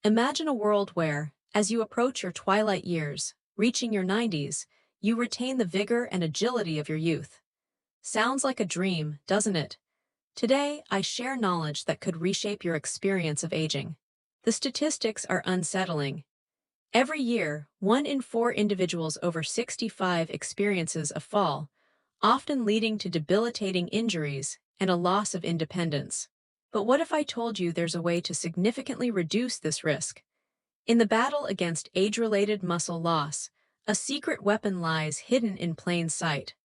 Imagine a world where, as you approach your twilight years, reaching your 90s, you retain the vigor and agility of your youth. Sounds like a dream, doesn't it? Today, I share knowledge that could reshape your experience of aging. The statistics are unsettling. Every year, 1 in 4 individuals over 65 experiences a fall, often leading to debilitating injuries and a loss of independence. But what if I told you there's a way to significantly reduce this risk? In the battle against age-related muscle loss, a secret weapon lies hidden in plain sight.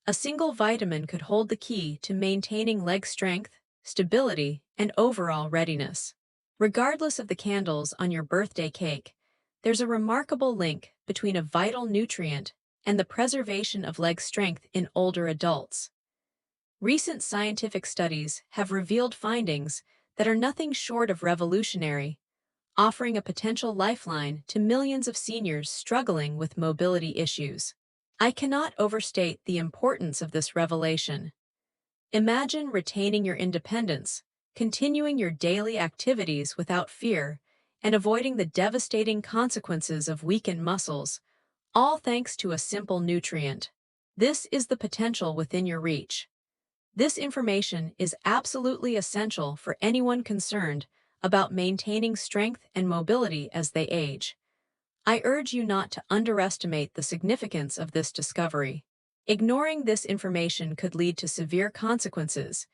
A single vitamin could hold the key to maintaining leg strength, stability, and overall readiness. Regardless of the candles on your birthday cake, there's a remarkable link between a vital nutrient and the preservation of leg strength in older adults. Recent scientific studies have revealed findings that are nothing short of revolutionary, offering a potential lifeline to millions of seniors struggling with mobility issues. I cannot overstate the importance of this revelation. Imagine retaining your independence, continuing your daily activities without fear, and avoiding the devastating consequences of weakened muscles, all thanks to a simple nutrient. This is the potential within your reach. This information is absolutely essential for anyone concerned about maintaining strength and mobility as they age. I urge you not to underestimate the significance of this discovery. Ignoring this information could lead to severe consequences,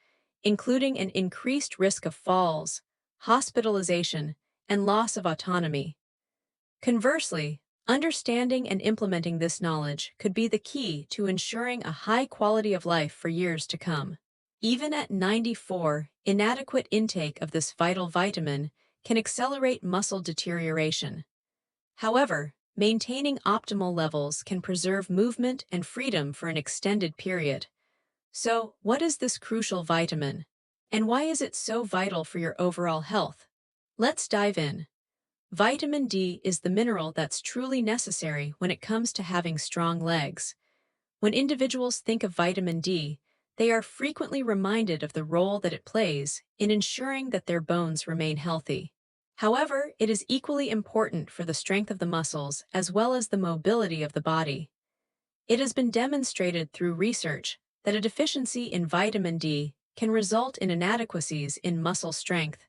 including an increased risk of falls, hospitalization, and loss of autonomy. Conversely, understanding and implementing this knowledge could be the key to ensuring a high quality of life for years to come. Even at 94, inadequate intake of this vital vitamin can accelerate muscle deterioration. However, maintaining optimal levels can preserve movement and freedom for an extended period. So, what is this crucial vitamin? And why is it so vital for your overall health? Let's dive in. Vitamin D is the mineral that's truly necessary when it comes to having strong legs. When individuals think of vitamin D, they are frequently reminded of the role that it plays in ensuring that their bones remain healthy. However, it is equally important for the strength of the muscles as well as the mobility of the body. It has been demonstrated through research that a deficiency in vitamin D can result in inadequacies in muscle strength,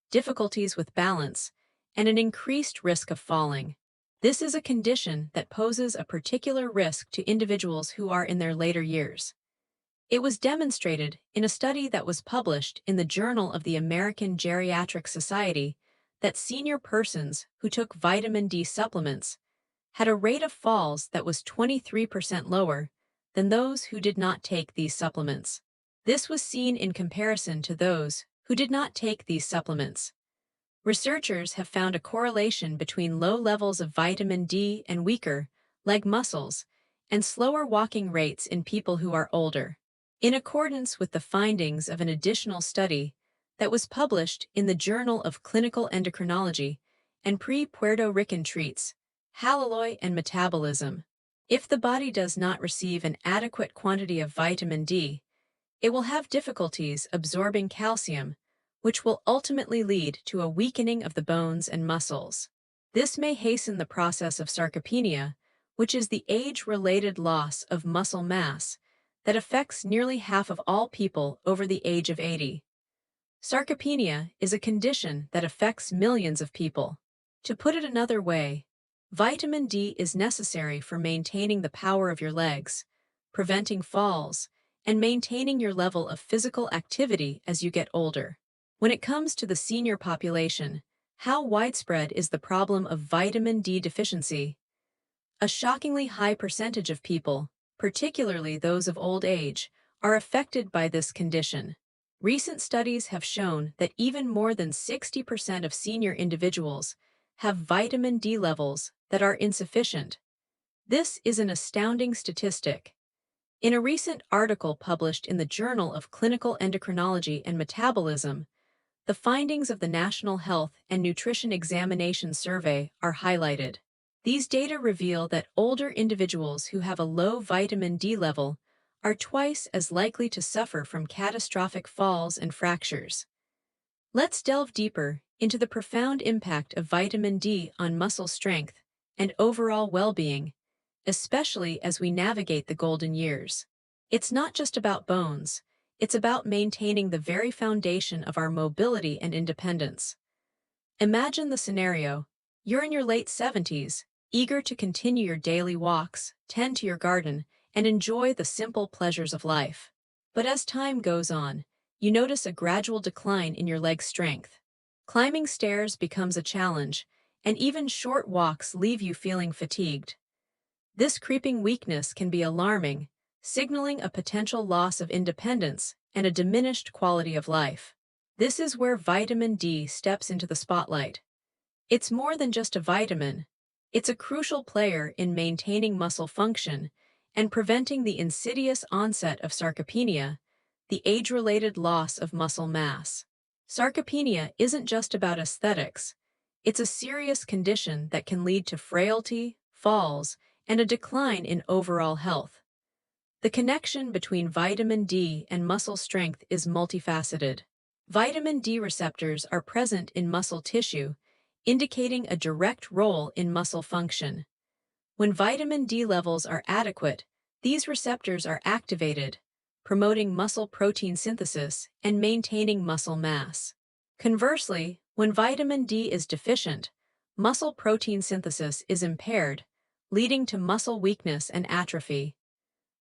difficulties with balance, and an increased risk of falling. This is a condition that poses a particular risk to individuals who are in their later years. It was demonstrated in a study that was published in the Journal of the American Geriatric Society that senior persons who took vitamin D supplements had a rate of falls that was 23% lower than those who did not take these supplements. This was seen in comparison to those who did not take these supplements. Researchers have found a correlation between low levels of vitamin D and weaker leg muscles and slower walking rates in people who are older. In accordance with the findings of an additional study that was published in the Journal of Clinical Endocrinology and Puerto Rican Treats, Hallelujah and Metabolism, if the body does not receive an adequate quantity of vitamin D, it will have difficulties absorbing calcium, which will ultimately lead to a weakening of the bones and muscles. This may hasten the process of sarcopenia, which is the age-related loss of muscle mass that affects nearly half of all people over the age of 80. Sarcopenia is a condition that affects millions of people. To put it another way, vitamin D is necessary for maintaining the power of your legs, preventing falls, and maintaining your level of physical activity as you get older. When it comes to the senior population, how widespread is the problem of vitamin D deficiency? A shockingly high percentage of people, particularly those of old age, are affected by this condition. Recent studies have shown that even more than 60% of senior individuals have vitamin D levels that are insufficient. This is an astounding statistic. In a recent article published in the Journal of Clinical Endocrinology and Metabolism, the findings of the National Health and Nutrition Examination Survey are highlighted. These data reveal that older individuals who have a low vitamin D level are twice as likely to suffer from catastrophic falls and fractures. Let's delve deeper into the profound impact of vitamin D on muscle strength and overall well-being, especially as we navigate the golden years. It's not just about bones, it's about maintaining the very foundation of our mobility and independence. Imagine the scenario. You're in your late 70s, eager to continue your daily walks, tend to your garden, and enjoy the simple pleasures of life. But as time goes on, you notice a gradual decline in your leg strength. Climbing stairs becomes a challenge, and even short walks leave you feeling fatigued. This creeping weakness can be alarming, signaling a potential loss of independence and a diminished quality of life. This is where vitamin D steps into the spotlight. It's more than just a vitamin. It's a crucial player in maintaining muscle function and preventing the insidious onset of sarcopenia, the age-related loss of muscle mass. Sarcopenia isn't just about aesthetics. It's a serious condition that can lead to frailty, falls, and a decline in overall health. The connection between vitamin D and muscle strength is multifaceted. Vitamin D receptors are present in muscle tissue, indicating a direct role in muscle function. When vitamin D levels are adequate, these receptors are activated, promoting muscle protein synthesis and maintaining muscle mass. Conversely, when vitamin D is deficient, muscle protein synthesis is impaired, leading to muscle weakness and atrophy.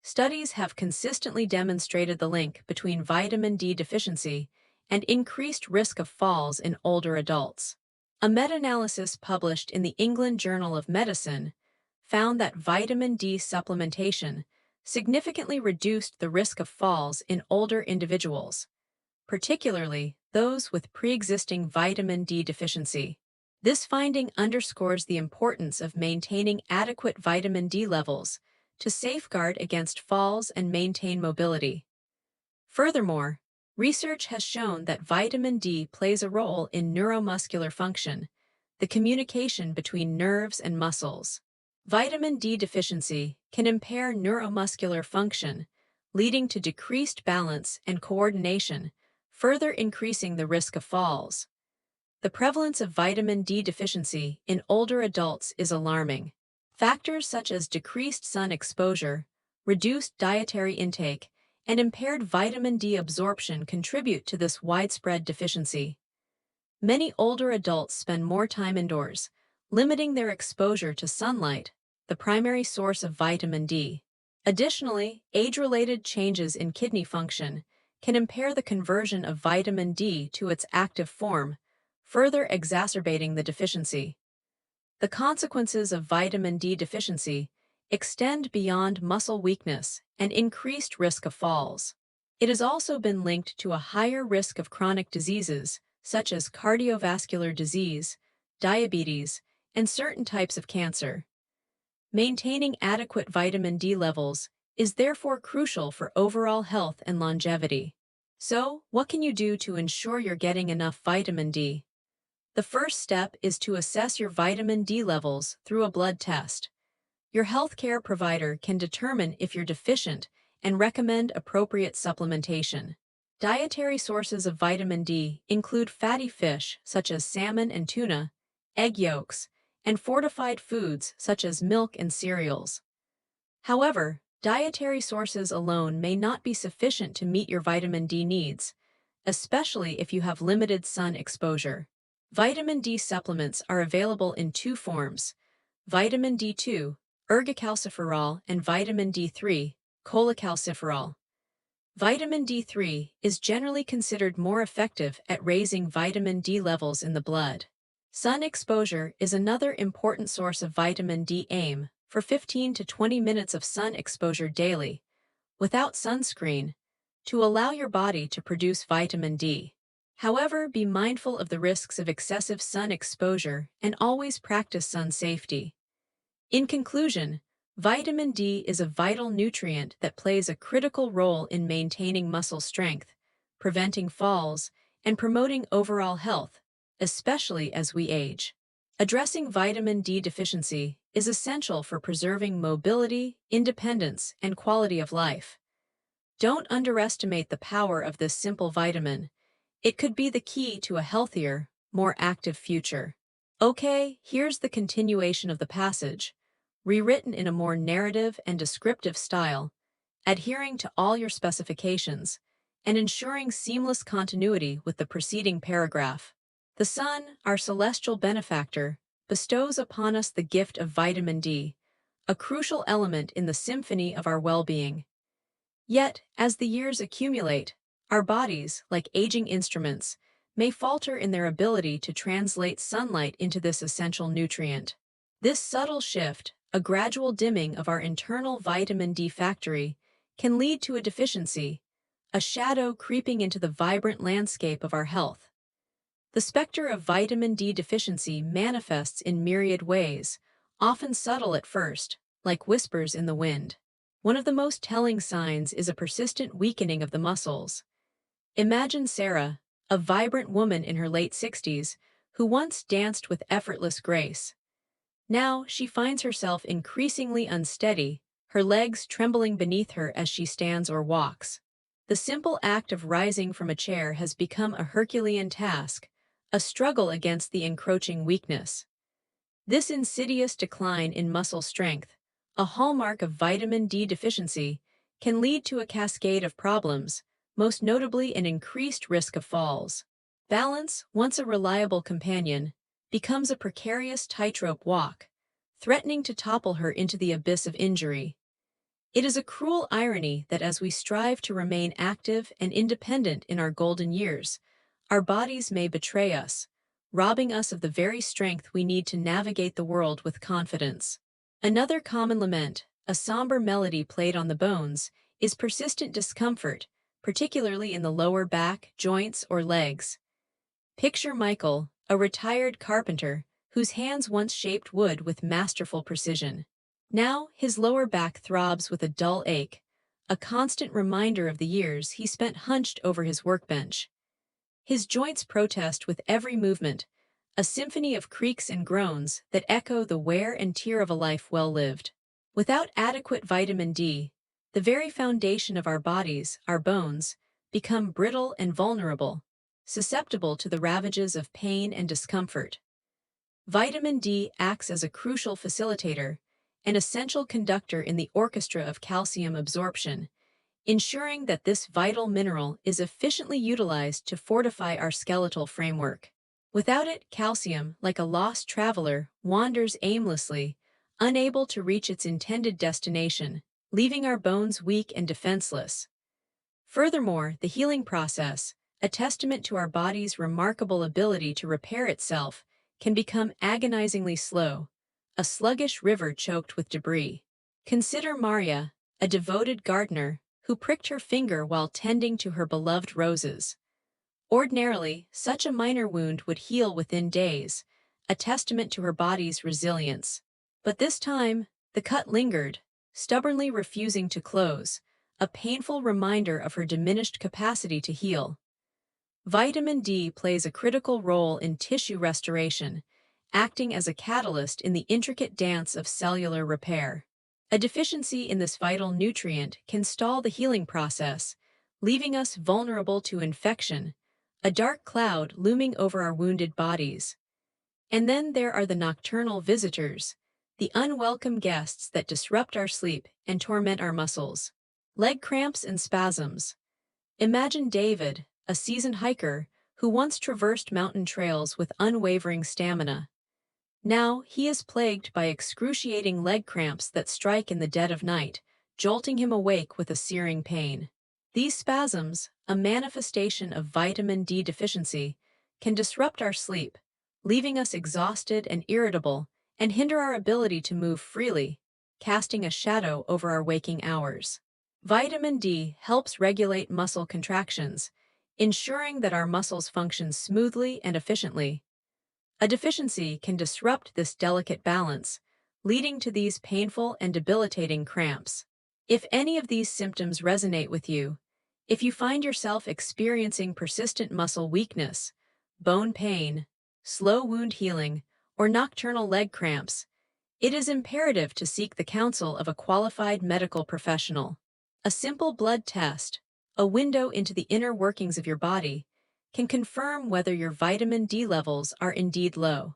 Studies have consistently demonstrated the link between vitamin D deficiency and increased risk of falls in older adults. A meta-analysis published in the England Journal of Medicine found that vitamin D supplementation significantly reduced the risk of falls in older individuals, particularly those with pre-existing vitamin D deficiency. This finding underscores the importance of maintaining adequate vitamin D levels to safeguard against falls and maintain mobility. Furthermore, research has shown that vitamin D plays a role in neuromuscular function, the communication between nerves and muscles. Vitamin D deficiency can impair neuromuscular function, leading to decreased balance and coordination, further increasing the risk of falls. The prevalence of vitamin D deficiency in older adults is alarming. Factors such as decreased sun exposure, reduced dietary intake, and impaired vitamin D absorption contribute to this widespread deficiency. Many older adults spend more time indoors, limiting their exposure to sunlight, the primary source of vitamin D. Additionally, age-related changes in kidney function can impair the conversion of vitamin D to its active form, further exacerbating the deficiency. The consequences of vitamin D deficiency extend beyond muscle weakness and increased risk of falls. It has also been linked to a higher risk of chronic diseases such as cardiovascular disease, diabetes, and certain types of cancer. Maintaining adequate vitamin D levels is therefore crucial for overall health and longevity. So, what can you do to ensure you're getting enough vitamin D? The first step is to assess your vitamin D levels through a blood test. Your healthcare provider can determine if you're deficient and recommend appropriate supplementation. Dietary sources of vitamin D include fatty fish such as salmon and tuna, egg yolks, and fortified foods such as milk and cereals. However, dietary sources alone may not be sufficient to meet your vitamin D needs, especially if you have limited sun exposure. Vitamin D supplements are available in two forms: vitamin D2, ergocalciferol, and vitamin D3, cholecalciferol. Vitamin D3 is generally considered more effective at raising vitamin D levels in the blood. Sun exposure is another important source of vitamin D. Aim for 15 to 20 minutes of sun exposure daily, without sunscreen, to allow your body to produce vitamin D. However, be mindful of the risks of excessive sun exposure and always practice sun safety. In conclusion, vitamin D is a vital nutrient that plays a critical role in maintaining muscle strength, preventing falls, and promoting overall health, especially as we age. Addressing vitamin D deficiency is essential for preserving mobility, independence, and quality of life. Don't underestimate the power of this simple vitamin. It could be the key to a healthier, more active future. Okay, here's the continuation of the passage, rewritten in a more narrative and descriptive style, adhering to all your specifications, and ensuring seamless continuity with the preceding paragraph. The sun, our celestial benefactor, bestows upon us the gift of vitamin D, a crucial element in the symphony of our well-being. Yet, as the years accumulate, our bodies, like aging instruments, may falter in their ability to translate sunlight into this essential nutrient. This subtle shift, a gradual dimming of our internal vitamin D factory, can lead to a deficiency, a shadow creeping into the vibrant landscape of our health. The specter of vitamin D deficiency manifests in myriad ways, often subtle at first, like whispers in the wind. One of the most telling signs is a persistent weakening of the muscles. Imagine Sarah, a vibrant woman in her late 60s, who once danced with effortless grace. Now she finds herself increasingly unsteady, her legs trembling beneath her as she stands or walks. The simple act of rising from a chair has become a Herculean task, a struggle against the encroaching weakness. This insidious decline in muscle strength, a hallmark of vitamin D deficiency, can lead to a cascade of problems, most notably an increased risk of falls. Balance, once a reliable companion, becomes a precarious tightrope walk, threatening to topple her into the abyss of injury. It is a cruel irony that as we strive to remain active and independent in our golden years, our bodies may betray us, robbing us of the very strength we need to navigate the world with confidence. Another common lament, a somber melody played on the bones, is persistent discomfort, particularly in the lower back, joints, or legs. Picture Michael, a retired carpenter, whose hands once shaped wood with masterful precision. Now, his lower back throbs with a dull ache, a constant reminder of the years he spent hunched over his workbench. His joints protest with every movement, a symphony of creaks and groans that echo the wear and tear of a life well lived. Without adequate vitamin D, the very foundation of our bodies, our bones, become brittle and vulnerable, susceptible to the ravages of pain and discomfort. Vitamin D acts as a crucial facilitator, an essential conductor in the orchestra of calcium absorption, ensuring that this vital mineral is efficiently utilized to fortify our skeletal framework. Without it, calcium, like a lost traveler, wanders aimlessly, unable to reach its intended destination, leaving our bones weak and defenseless. Furthermore, the healing process, a testament to our body's remarkable ability to repair itself, can become agonizingly slow, a sluggish river choked with debris. Consider Maria, a devoted gardener, who pricked her finger while tending to her beloved roses. Ordinarily, such a minor wound would heal within days, a testament to her body's resilience. But this time, the cut lingered, stubbornly refusing to close, a painful reminder of her diminished capacity to heal. Vitamin D plays a critical role in tissue restoration, acting as a catalyst in the intricate dance of cellular repair. A deficiency in this vital nutrient can stall the healing process, leaving us vulnerable to infection, a dark cloud looming over our wounded bodies. And then there are the nocturnal visitors, the unwelcome guests that disrupt our sleep and torment our muscles. Leg cramps and spasms. Imagine David, a seasoned hiker, who once traversed mountain trails with unwavering stamina. Now he is plagued by excruciating leg cramps that strike in the dead of night, jolting him awake with a searing pain. These spasms, a manifestation of vitamin D deficiency, can disrupt our sleep, leaving us exhausted and irritable, and hinder our ability to move freely, casting a shadow over our waking hours. Vitamin D helps regulate muscle contractions, ensuring that our muscles function smoothly and efficiently. A deficiency can disrupt this delicate balance, leading to these painful and debilitating cramps. If any of these symptoms resonate with you, if you find yourself experiencing persistent muscle weakness, bone pain, slow wound healing, or nocturnal leg cramps, it is imperative to seek the counsel of a qualified medical professional. A simple blood test, a window into the inner workings of your body, can confirm whether your vitamin D levels are indeed low.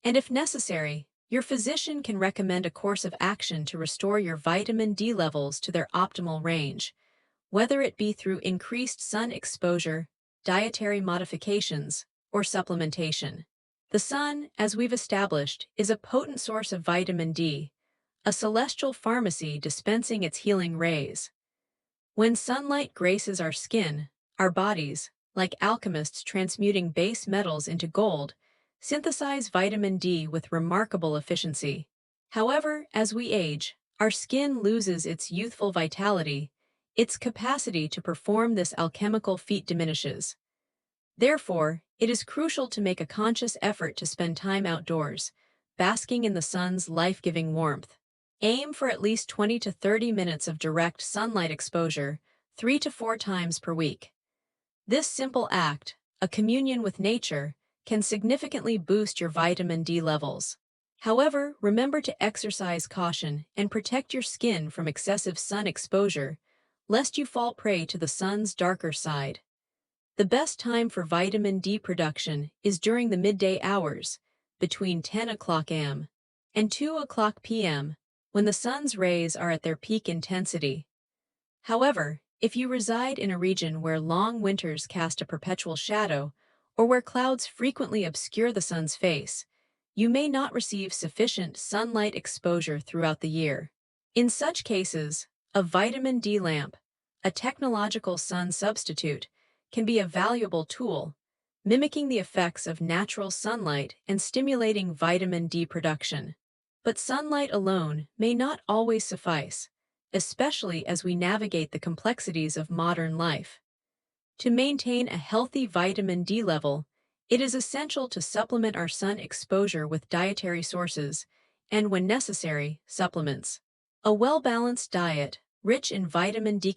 And if necessary, your physician can recommend a course of action to restore your vitamin D levels to their optimal range, whether it be through increased sun exposure, dietary modifications, or supplementation. The sun, as we've established, is a potent source of vitamin D, a celestial pharmacy dispensing its healing rays. When sunlight graces our skin, our bodies, like alchemists transmuting base metals into gold, synthesize vitamin D with remarkable efficiency. However, as we age, our skin loses its youthful vitality, its capacity to perform this alchemical feat diminishes. Therefore, it is crucial to make a conscious effort to spend time outdoors, basking in the sun's life-giving warmth. Aim for at least 20 to 30 minutes of direct sunlight exposure, 3 to 4 times per week. This simple act, a communion with nature, can significantly boost your vitamin D levels. However, remember to exercise caution and protect your skin from excessive sun exposure, lest you fall prey to the sun's darker side. The best time for vitamin D production is during the midday hours, between 10 o'clock a.m. and 2 o'clock p.m., when the sun's rays are at their peak intensity. However, if you reside in a region where long winters cast a perpetual shadow, or where clouds frequently obscure the sun's face, you may not receive sufficient sunlight exposure throughout the year. In such cases, a vitamin D lamp, a technological sun substitute, can be a valuable tool, mimicking the effects of natural sunlight and stimulating vitamin D production. But sunlight alone may not always suffice, especially as we navigate the complexities of modern life. To maintain a healthy vitamin D level, it is essential to supplement our sun exposure with dietary sources and, when necessary, supplements. A well-balanced diet, rich in vitamin D,